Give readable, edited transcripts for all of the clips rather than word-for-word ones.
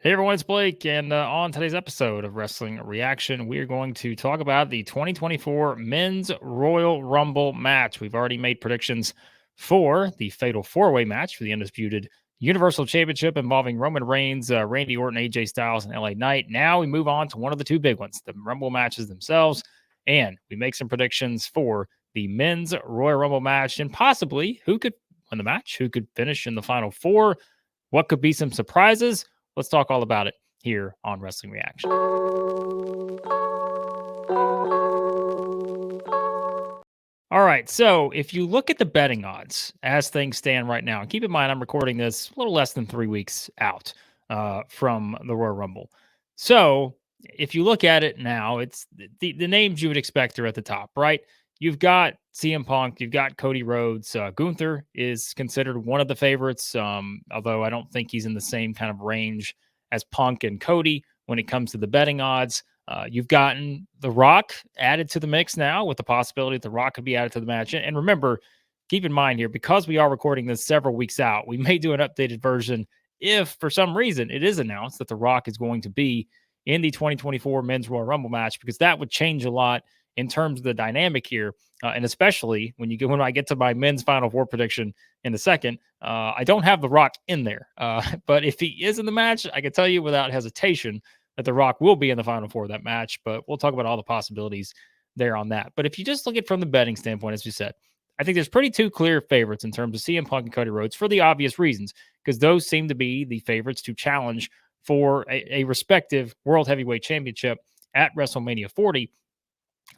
Hey everyone, it's Blake, and on today's episode of Wrestling Reaction, we are going to talk about the 2024 Men's Royal Rumble match. We've already made predictions for the Fatal 4-Way match for the Undisputed Universal Championship involving Roman Reigns, Randy Orton, AJ Styles, and LA Knight. Now we move on to one of the two big ones, the Rumble matches themselves, and we make some predictions for the Men's Royal Rumble match and possibly who could win the match, who could finish in the Final Four, what could be some surprises. Let's talk all about it here on Wrestling Reaction. All right, so if you look at the betting odds as things stand right now, and keep in mind I'm recording this a little less than 3 weeks out from the Royal Rumble. So if you look at it now, it's the names you would expect are at the top, right? You've got CM Punk, you've got Cody Rhodes. Gunther is considered one of the favorites, although I don't think he's in the same kind of range as Punk and Cody when it comes to the betting odds. You've gotten The Rock added to the mix now with the possibility that The Rock could be added to the match. And remember, keep in mind here, because we are recording this several weeks out, we may do an updated version if for some reason it is announced that The Rock is going to be in the 2024 Men's Royal Rumble match, because that would change a lot in terms of the dynamic here. And especially when I get to my men's Final Four prediction in a second, I don't have The Rock in there. But if he is in the match, I can tell you without hesitation that The Rock will be in the Final Four of that match, but we'll talk about all the possibilities there on that. But if you just look at it from the betting standpoint, as we said, I think there's pretty two clear favorites in terms of CM Punk and Cody Rhodes for the obvious reasons, because those seem to be the favorites to challenge for a respective World Heavyweight Championship at WrestleMania 40.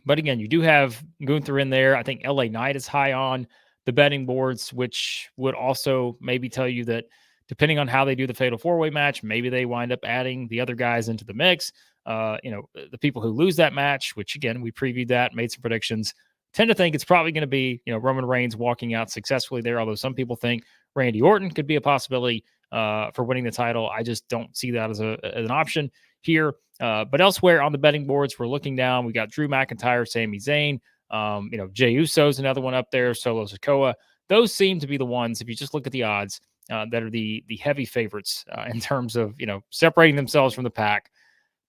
But again, you do have Gunther in there. I think LA Knight is high on the betting boards, which would also maybe tell you that depending on how they do the Fatal 4-Way match, maybe they wind up adding the other guys into the mix. The people who lose that match, which again, we previewed that, made some predictions, tend to think it's probably going to be, Roman Reigns walking out successfully there. Although some people think Randy Orton could be a possibility for winning the title. I just don't see that as an option here. But elsewhere on the betting boards, we're looking down. We got Drew McIntyre, Sami Zayn, Jey Uso's another one up there, Solo Sikoa. Those seem to be the ones, if you just look at the odds, that are the heavy favorites in terms of, separating themselves from the pack.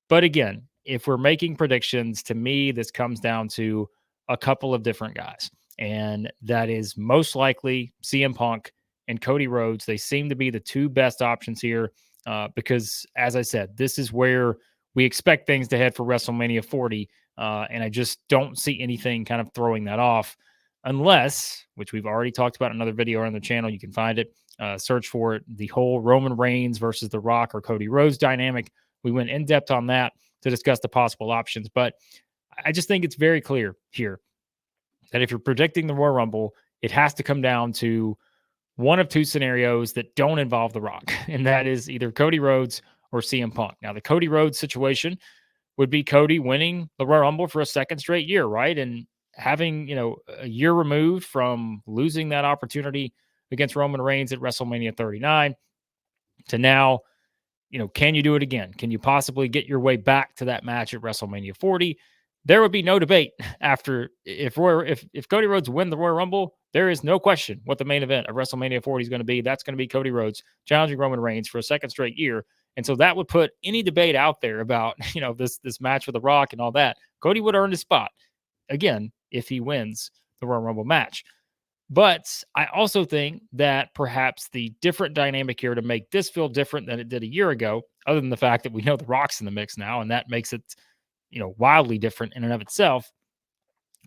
But again, if we're making predictions, to me, this comes down to a couple of different guys. And that is most likely CM Punk and Cody Rhodes. They seem to be the two best options here because, as I said, this is where we expect things to head for WrestleMania 40. And I just don't see anything kind of throwing that off unless, which we've already talked about in another video on the channel, you can find it, search for it, the whole Roman Reigns versus The Rock or Cody Rhodes dynamic. We went in depth on that to discuss the possible options. But I just think it's very clear here that if you're predicting the Royal Rumble, it has to come down to one of two scenarios that don't involve The Rock, and that is either Cody Rhodes or CM Punk. Now, the Cody Rhodes situation would be Cody winning the Royal Rumble for a second straight year, right? And having, a year removed from losing that opportunity against Roman Reigns at WrestleMania 39 to now, can you do it again? Can you possibly get your way back to that match at WrestleMania 40? There would be no debate after if Cody Rhodes win the Royal Rumble, there is no question what the main event of WrestleMania 40 is going to be. That's going to be Cody Rhodes challenging Roman Reigns for a second straight year. And so that would put any debate out there about, this match with The Rock and all that. Cody would earn his spot again if he wins the Royal Rumble match. But I also think that perhaps the different dynamic here to make this feel different than it did a year ago, other than the fact that we know The Rock's in the mix now, and that makes it, wildly different in and of itself,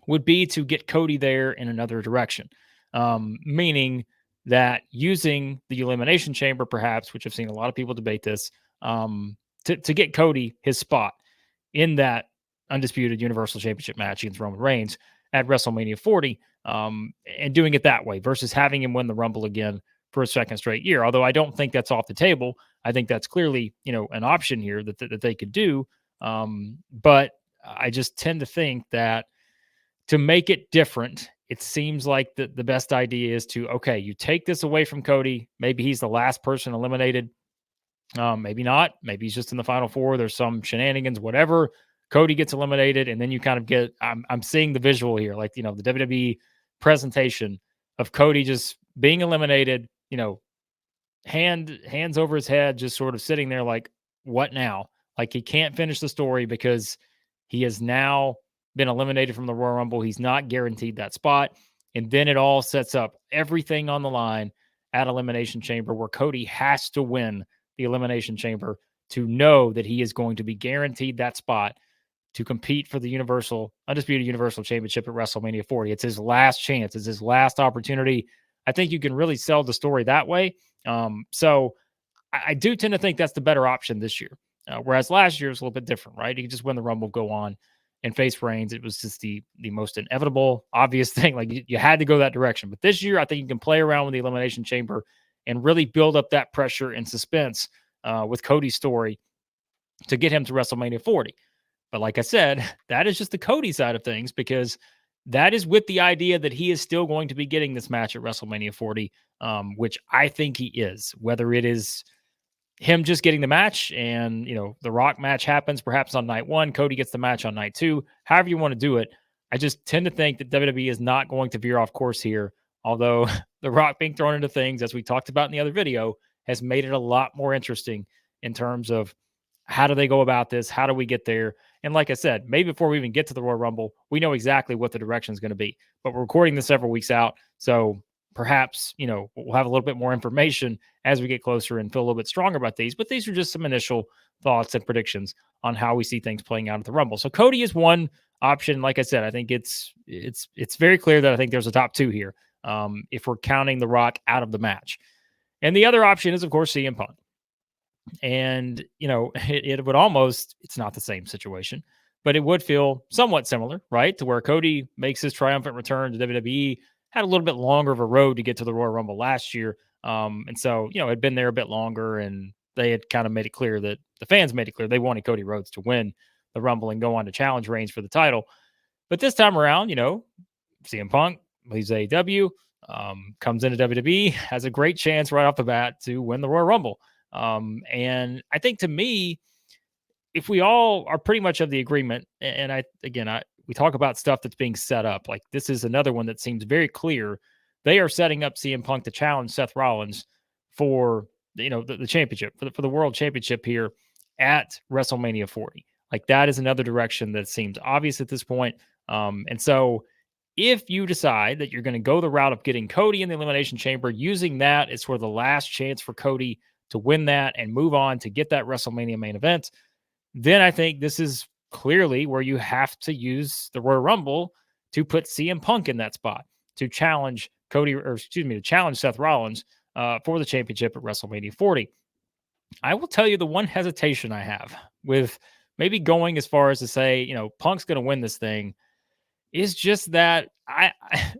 would be to get Cody there in another direction. Meaning that using the Elimination Chamber, perhaps, which I've seen a lot of people debate this, to get Cody his spot in that undisputed Universal Championship match against Roman Reigns at WrestleMania 40, and doing it that way versus having him win the Rumble again for a second straight year. Although I don't think that's off the table. I think that's clearly, an option here that they could do. But I just tend to think that to make it different, it seems like the best idea is to, okay, you take this away from Cody. Maybe he's the last person eliminated. Maybe not. Maybe he's just in the Final Four. There's some shenanigans, whatever. Cody gets eliminated, and then you kind of get, I'm seeing the visual here, like, the WWE presentation of Cody just being eliminated, hands over his head, just sort of sitting there like, what now? Like, he can't finish the story because he has now been eliminated from the Royal Rumble. He's not guaranteed that spot. And then it all sets up everything on the line at Elimination Chamber, where Cody has to win the Elimination Chamber to know that he is going to be guaranteed that spot to compete for the Undisputed Universal Championship at WrestleMania 40. It's his last chance. It's his last opportunity. I think you can really sell the story that way. So I do tend to think that's the better option this year. Whereas last year was a little bit different, right? He could just win the Rumble, go on and face Reigns. It was just the most inevitable, obvious thing. Like, you had to go that direction. But this year, I think you can play around with the Elimination Chamber and really build up that pressure and suspense with Cody's story to get him to WrestleMania 40. But like I said, that is just the Cody side of things, because that is with the idea that he is still going to be getting this match at WrestleMania 40, which I think he is. Whether it is him just getting the match and, the Rock match happens perhaps on night one, Cody gets the match on night two, however you want to do it. I just tend to think that WWE is not going to veer off course here. Although the Rock being thrown into things, as we talked about in the other video, has made it a lot more interesting in terms of how do they go about this? How do we get there? And like I said, maybe before we even get to the Royal Rumble, we know exactly what the direction is going to be. But we're recording this several weeks out. So perhaps, we'll have a little bit more information as we get closer and feel a little bit stronger about these. But these are just some initial thoughts and predictions on how we see things playing out at the Rumble. So Cody is one option. Like I said, I think it's very clear that I think there's a top two here, if we're counting The Rock out of the match. And the other option is, of course, CM Punk. And, it would almost, it's not the same situation, but it would feel somewhat similar, right? To where Cody makes his triumphant return to WWE, had a little bit longer of a road to get to the Royal Rumble last year. And so, had been there a bit longer, and they had kind of made it clear that the fans made it clear they wanted Cody Rhodes to win the Rumble and go on to challenge Reigns for the title. But this time around, CM Punk leaves AEW, comes into WWE, has a great chance right off the bat to win the Royal Rumble. And I think, to me, if we all are pretty much of the agreement, and we talk about stuff that's being set up, like this is another one that seems very clear. They are setting up CM Punk to challenge Seth Rollins for, the championship, for the world championship here at WrestleMania 40. Like, that is another direction that seems obvious at this point. And so if you decide that you're going to go the route of getting Cody in the Elimination Chamber, using that as sort of the last chance for Cody to win that and move on to get that WrestleMania main event, then I think this is clearly where you have to use the Royal Rumble to put CM Punk in that spot to challenge to challenge Seth Rollins for the championship at WrestleMania 40. I will tell you the one hesitation I have with maybe going as far as to say, Punk's going to win this thing, is just that I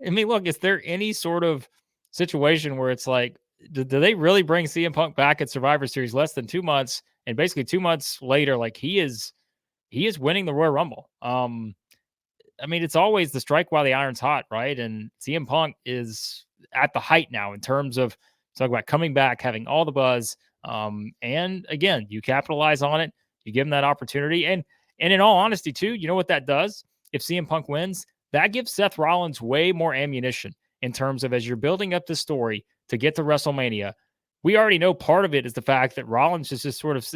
mean, look, is there any sort of situation where it's like, do they really bring CM Punk back at Survivor Series less than 2 months, and basically 2 months later, like, he is winning the Royal Rumble? I mean, it's always the strike while the iron's hot, right? And CM Punk is at the height now in terms of talk about coming back, having all the buzz. And again, you capitalize on it, you give him that opportunity, and in all honesty, too, you know what that does? If CM Punk wins, that gives Seth Rollins way more ammunition in terms of, as you're building up this story to get to WrestleMania, we already know part of it is the fact that Rollins is just sort of,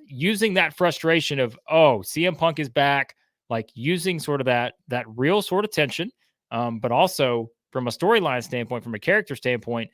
using that frustration of, oh, CM Punk is back, like using sort of that real sort of tension, but also from a storyline standpoint, from a character standpoint,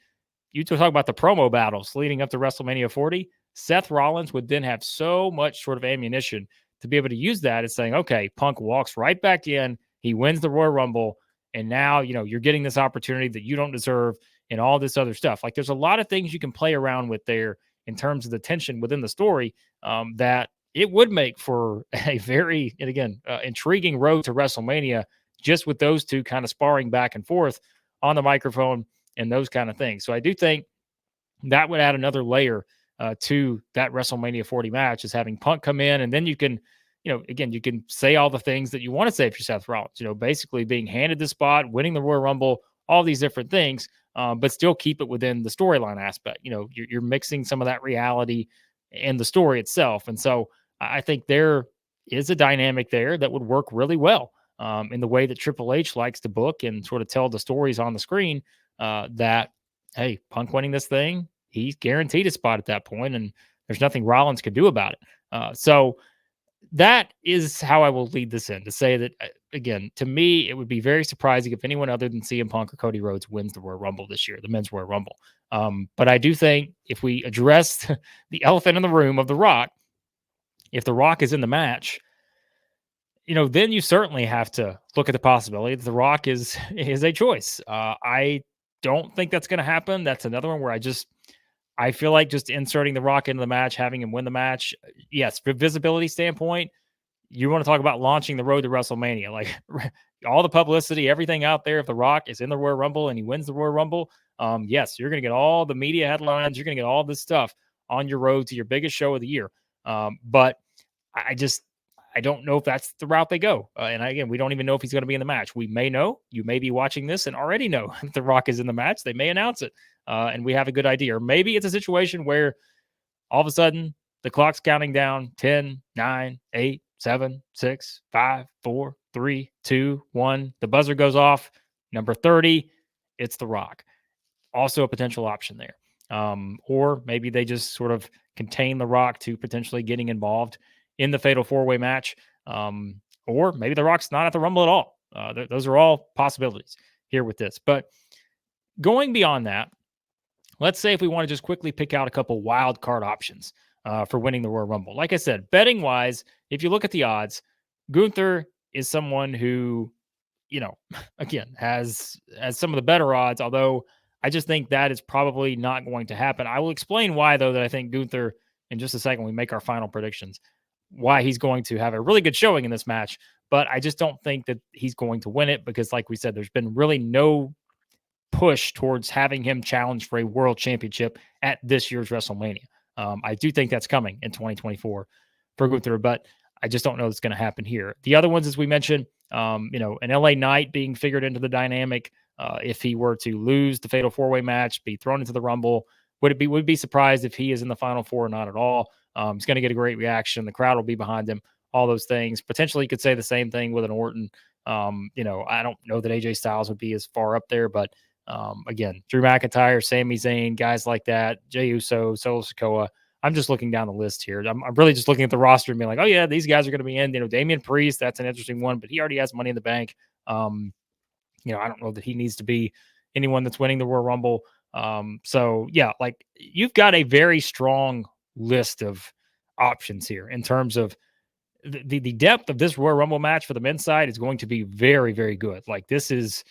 you talk about the promo battles leading up to WrestleMania 40. Seth Rollins would then have so much sort of ammunition to be able to use that as saying, okay, Punk walks right back in, he wins the Royal Rumble, and now, you're getting this opportunity that you don't deserve and all this other stuff. Like, there's a lot of things you can play around with there in terms of the tension within the story, that it would make for a very, and again, intriguing road to WrestleMania, just with those two kind of sparring back and forth on the microphone and those kind of things. So I do think that would add another layer to that WrestleMania 40 match, is having Punk come in, and then you can, again, you can say all the things that you want to say for Seth Rollins, basically being handed the spot, winning the Royal Rumble, all these different things, but still keep it within the storyline aspect. You're mixing some of that reality and the story itself. And so I think there is a dynamic there that would work really well in the way that Triple H likes to book and sort of tell the stories on the screen, that, hey, Punk winning this thing, he's guaranteed a spot at that point. And There's nothing Rollins could do about it. So that is how I will lead this in, to say that, again, to me, it would be very surprising if anyone other than CM Punk or Cody Rhodes wins the Royal Rumble this year, the men's Royal Rumble. But I do think if we address the elephant in the room of The Rock, if The Rock is in the match, then you certainly have to look at the possibility that The Rock is a choice. I don't think that's going to happen. That's another one where I feel like just inserting The Rock into the match, having him win the match, yes, for visibility standpoint, you want to talk about launching the road to WrestleMania. Like all the publicity, everything out there, if The Rock is in the Royal Rumble and he wins the Royal Rumble, yes, you're going to get all the media headlines. You're going to get all this stuff on your road to your biggest show of the year. But I just, I don't know if that's the route they go. And again, we don't even know if he's going to be in the match. We may know. You may be watching this and already know that The Rock is in the match. They may announce it, and we have a good idea. Or maybe it's a situation where all of a sudden the clock's counting down 10, 9, 8, 7, 6, 5, 4, 3, 2, 1. The buzzer goes off. Number 30, it's The Rock. Also a potential option there. Or maybe they just sort of contain The Rock to potentially getting involved in the Fatal 4-Way match. Or maybe The Rock's not at the Rumble at all. Those are all possibilities here with this. But going beyond that, let's say if we want to just quickly pick out a couple wild card options for winning the Royal Rumble. Like I said, betting wise, if you look at the odds, Gunther is someone who, again, has some of the better odds, although I just think that is probably not going to happen. I will explain why, though, that I think Gunther, in just a second, we make our final predictions, why he's going to have a really good showing in this match. But I just don't think that he's going to win it because, like we said, there's been really no push towards having him challenge for a world championship at this year's WrestleMania. I do think that's coming in 2024 for Gunther, but I just don't know it's going to happen here. The other ones, as we mentioned, an LA Knight being figured into the dynamic. If he were to lose the Fatal 4-Way match, be thrown into the Rumble, would be surprised if he is in the Final Four or not at all. He's going to get a great reaction. The crowd will be behind him. All those things. Potentially, you could say the same thing with an Orton. I don't know that AJ Styles would be as far up there, but again, Drew McIntyre, Sami Zayn, guys like that, Jey Uso, Solo Sikoa. I'm just looking down the list here. I'm really just looking at the roster and being like, oh yeah, these guys are going to be in. Damian Priest, that's an interesting one, but he already has Money in the Bank. I don't know that he needs to be anyone that's winning the Royal Rumble. So yeah, like you've got a very strong list of options here in terms of the depth of this Royal Rumble match for the men's side is going to be very, very good. Like this is,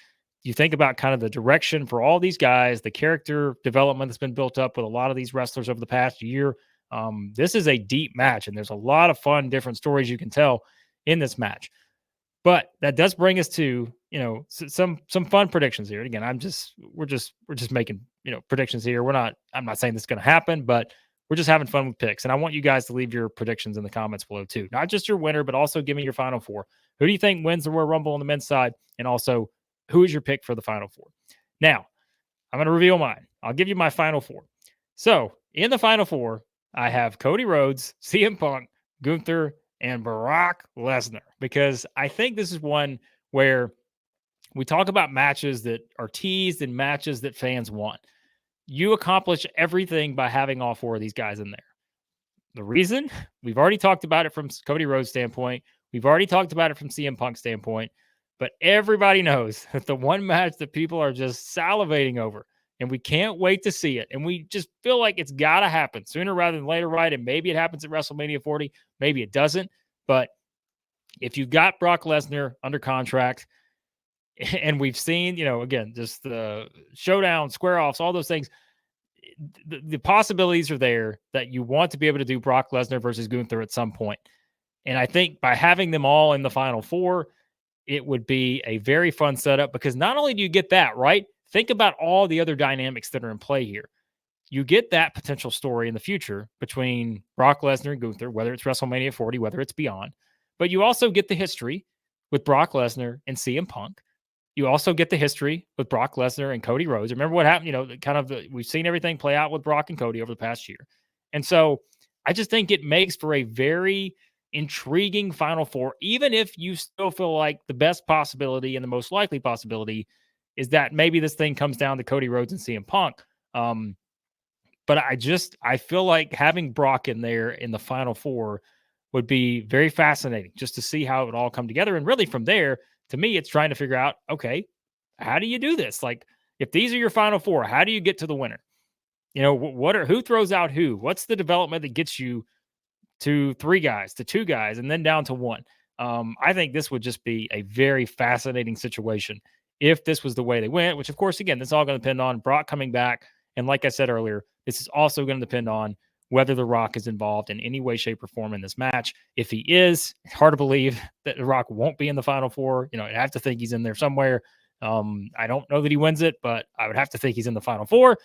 you think about kind of the direction for all these guys, the character development that's been built up with a lot of these wrestlers over the past year. This is a deep match, and there's a lot of fun, different stories you can tell in this match. But that does bring us to some fun predictions here. And again, we're just making predictions here. I'm not saying this is going to happen, but we're just having fun with picks. And I want you guys to leave your predictions in the comments below too. Not just your winner, but also give me your final four. Who do you think wins the Royal Rumble on the men's side? And also, who is your pick for the final four? Now, I'm going to reveal mine. I'll give you my final four. So, in the final four, I have Cody Rhodes, CM Punk, Gunther, and Brock Lesnar, because I think this is one where we talk about matches that are teased and matches that fans want. You accomplish everything by having all four of these guys in there. The reason, we've already talked about it from Cody Rhodes' standpoint. We've already talked about it from CM Punk's standpoint. But everybody knows that the one match that people are just salivating over, and we can't wait to see it. And we just feel like it's got to happen sooner rather than later, right? And maybe it happens at WrestleMania 40. Maybe it doesn't. But if you've got Brock Lesnar under contract, and we've seen, again, just the showdown, square offs, all those things, the possibilities are there that you want to be able to do Brock Lesnar versus Gunther at some point. And I think by having them all in the final four, it would be a very fun setup, because not only do you get that, right? Think about all the other dynamics that are in play here. You get that potential story in the future between Brock Lesnar and Gunther, whether it's WrestleMania 40, whether it's beyond. But you also get the history with Brock Lesnar and CM Punk. You also get the history with Brock Lesnar and Cody Rhodes. Remember what happened? We've seen everything play out with Brock and Cody over the past year. And so I just think it makes for a very intriguing Final Four, even if you still feel like the best possibility and the most likely possibility is that maybe this thing comes down to Cody Rhodes and CM Punk. But I feel like having Brock in there in the final four would be very fascinating just to see how it would all come together. And really from there, to me, it's trying to figure out, okay, how do you do this? Like, if these are your final four, how do you get to the winner? Who throws out who? What's the development that gets you to three guys, to two guys, and then down to one? I think this would just be a very fascinating situation if this was the way they went, which, of course, again, this is all going to depend on Brock coming back. And like I said earlier, this is also going to depend on whether The Rock is involved in any way, shape, or form in this match. If he is, it's hard to believe that The Rock won't be in the final four. I'd have to think he's in there somewhere. I don't know that he wins it, but I would have to think he's in the final four.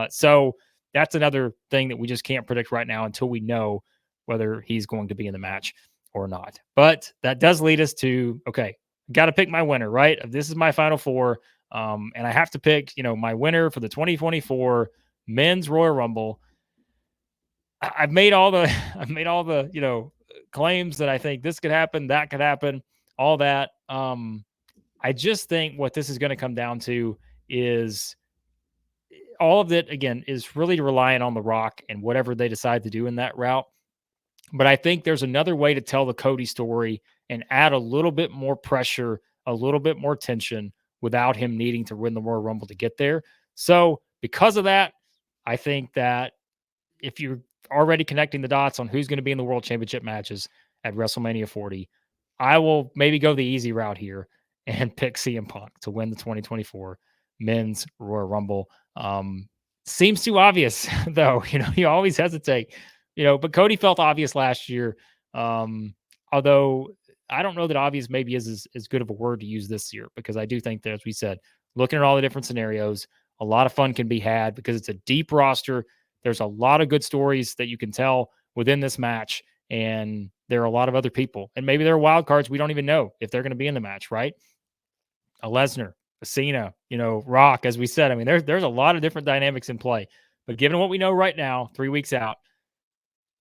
So that's another thing that we just can't predict right now until we know whether he's going to be in the match or not. But that does lead us to, okay, got to pick my winner, right? This is my final four. And I have to pick, my winner for the 2024 men's Royal Rumble. I've made all the, claims that I think this could happen, that could happen, all that. I just think what this is going to come down to is all of it, again, is really reliant on The Rock and whatever they decide to do in that route. But I think there's another way to tell the Cody story and add a little bit more pressure, a little bit more tension without him needing to win the Royal Rumble to get there. So, because of that, I think that if you're already connecting the dots on who's going to be in the World Championship matches at WrestleMania 40, I will maybe go the easy route here and pick CM Punk to win the 2024 Men's Royal Rumble. Seems too obvious, though. You always hesitate. But Cody felt obvious last year. Although I don't know that obvious maybe is as good of a word to use this year, because I do think that, as we said, looking at all the different scenarios, a lot of fun can be had because it's a deep roster. There's a lot of good stories that you can tell within this match, and there are a lot of other people, and maybe there are wild cards we don't even know if they're going to be in the match, right? A Lesnar, a Cena, Rock, as we said. I mean, there's a lot of different dynamics in play. But given what we know right now, 3 weeks out,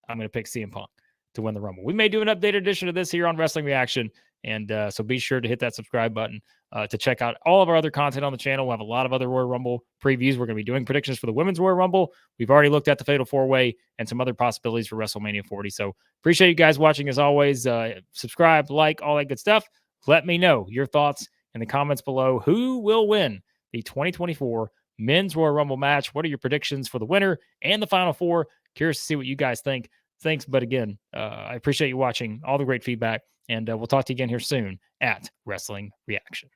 I'm going to pick CM Punk to win the Rumble. We may do an updated edition of this here on Wrestling Reaction. And so be sure to hit that subscribe button to check out all of our other content on the channel. We'll have a lot of other Royal Rumble previews. We're going to be doing predictions for the Women's Royal Rumble. We've already looked at the Fatal 4-Way and some other possibilities for WrestleMania 40. So appreciate you guys watching as always. Subscribe, like, all that good stuff. Let me know your thoughts in the comments below. Who will win the 2024 Men's Royal Rumble match? What are your predictions for the winner and the Final Four? Curious to see what you guys think. Thanks. But again, I appreciate you watching, all the great feedback, and we'll talk to you again here soon at Wrestling Reaction.